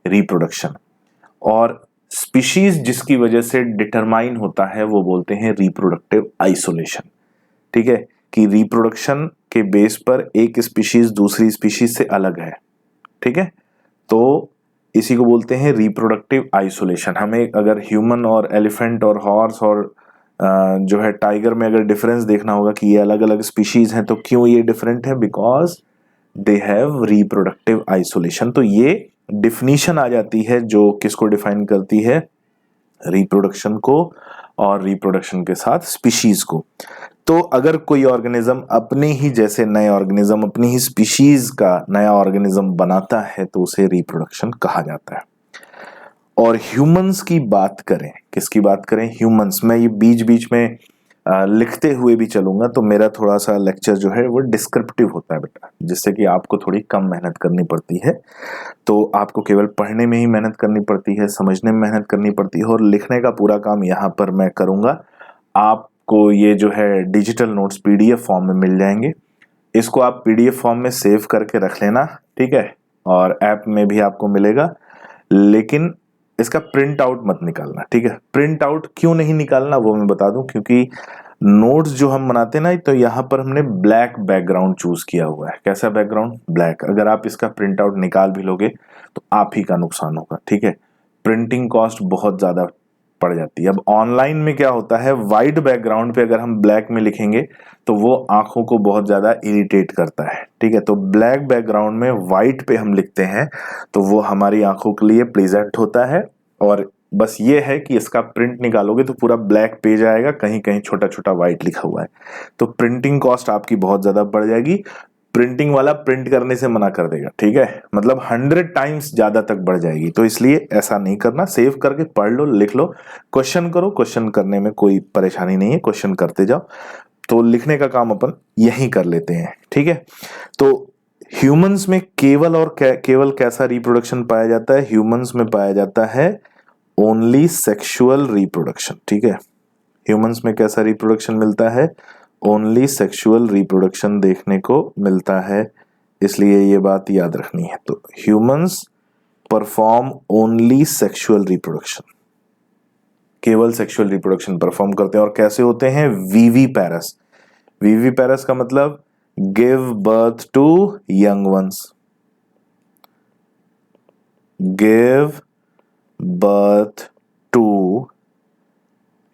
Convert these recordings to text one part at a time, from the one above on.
Reproduction, और species जिसकी वजह से डिटरमाइन होता है वो बोलते हैं रिप्रोडक्टिव आइसोलेशन। ठीक है, कि रिप्रोडक्शन के बेस पर एक स्पीशीज दूसरी स्पीशीज से अलग है। ठीक है, तो इसी को बोलते हैं रिप्रोडक्टिव आइसोलेशन। हमें अगर ह्यूमन और एलिफेंट और हॉर्स और जो है टाइगर में अगर डिफरेंस देखना होगा कि ये अलग अलग स्पीशीज हैं, तो क्यों ये डिफरेंट है? Because they have reproductive isolation. तो ये डिफिनीशन आ जाती है जो किसको डिफाइन करती है? रिप्रोडक्शन को और रिप्रोडक्शन के साथ स्पीशीज को। तो अगर कोई ऑर्गेनिज्म अपने ही जैसे नए ऑर्गेनिज्म, अपनी ही स्पीशीज का नया ऑर्गेनिज्म बनाता है तो उसे रिप्रोडक्शन कहा जाता है। और ह्यूमंस की बात करें, किसकी बात करें? ह्यूमंस। मैं ये बीच बीच में लिखते हुए भी चलूंगा, तो मेरा थोड़ा सा लेक्चर जो है वो डिस्क्रिप्टिव होता है बेटा, जिससे कि आपको थोड़ी कम मेहनत करनी पड़ती है। तो आपको केवल पढ़ने में ही मेहनत करनी पड़ती है, समझने में मेहनत करनी पड़ती है, और लिखने का पूरा काम यहाँ पर मैं करूँगा। आपको ये जो है डिजिटल नोट्स पीडीएफ फॉर्म में मिल जाएंगे। इसको आप पीडीएफ फॉर्म में सेव करके रख लेना, ठीक है, और ऐप में भी आपको मिलेगा, लेकिन इसका प्रिंट आउट मत निकालना। ठीक है, प्रिंट आउट क्यों नहीं निकालना वो मैं बता दूं, क्योंकि नोट्स जो हम बनाते हैं ना, तो यहाँ पर हमने ब्लैक बैकग्राउंड चूज किया हुआ है। कैसा बैकग्राउंड? ब्लैक। अगर आप इसका प्रिंट आउट निकाल भी लोगे तो आप ही का नुकसान होगा। ठीक है, प्रिंटिंग कॉस्ट बहुत ज्यादा पड़ जाती है। अब ऑनलाइन में क्या होता है, व्हाइट बैकग्राउंड पे अगर हम ब्लैक में लिखेंगे तो वो आंखों को बहुत ज्यादा इरिटेट करता है। ठीक है, तो ब्लैक बैकग्राउंड में व्हाइट पे हम लिखते हैं तो वो हमारी आंखों के लिए प्लेजेंट होता है। और बस ये है कि इसका प्रिंट निकालोगे तो पूरा ब्लैक पेज आएगा, कहीं कहीं छोटा छोटा व्हाइट लिखा हुआ है, तो प्रिंटिंग कॉस्ट आपकी बहुत ज्यादा बढ़ जाएगी। प्रिंटिंग वाला प्रिंट करने से मना कर देगा। ठीक है, मतलब 100 टाइम्स ज्यादा तक बढ़ जाएगी। तो इसलिए ऐसा नहीं करना, सेव करके पढ़ लो, लिख लो, क्वेश्चन करो। क्वेश्चन करने में कोई परेशानी नहीं है, क्वेश्चन करते जाओ। तो लिखने का काम अपन यही कर लेते हैं। ठीक है, तो ह्यूमंस में केवल और केवल कैसा रिप्रोडक्शन पाया जाता है? ह्यूमंस में पाया जाता है ओनली सेक्सुअल रिप्रोडक्शन। ठीक है, ह्यूमंस में कैसा रिप्रोडक्शन मिलता है? ओनली सेक्सुअल रिप्रोडक्शन देखने को मिलता है, इसलिए ये बात याद रखनी है। तो humans perform only sexual reproduction, केवल सेक्सुअल रिप्रोडक्शन परफॉर्म करते हैं। और कैसे होते हैं? वीवीपैरस। वीवीपैरस का मतलब give birth to young ones, give birth to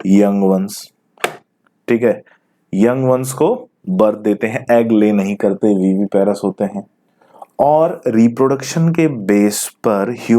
young ones. ठीक है, यंग वंस को बर्थ देते हैं, एग ले नहीं करते, वीवीपैरस होते हैं। और रिप्रोडक्शन के बेस पर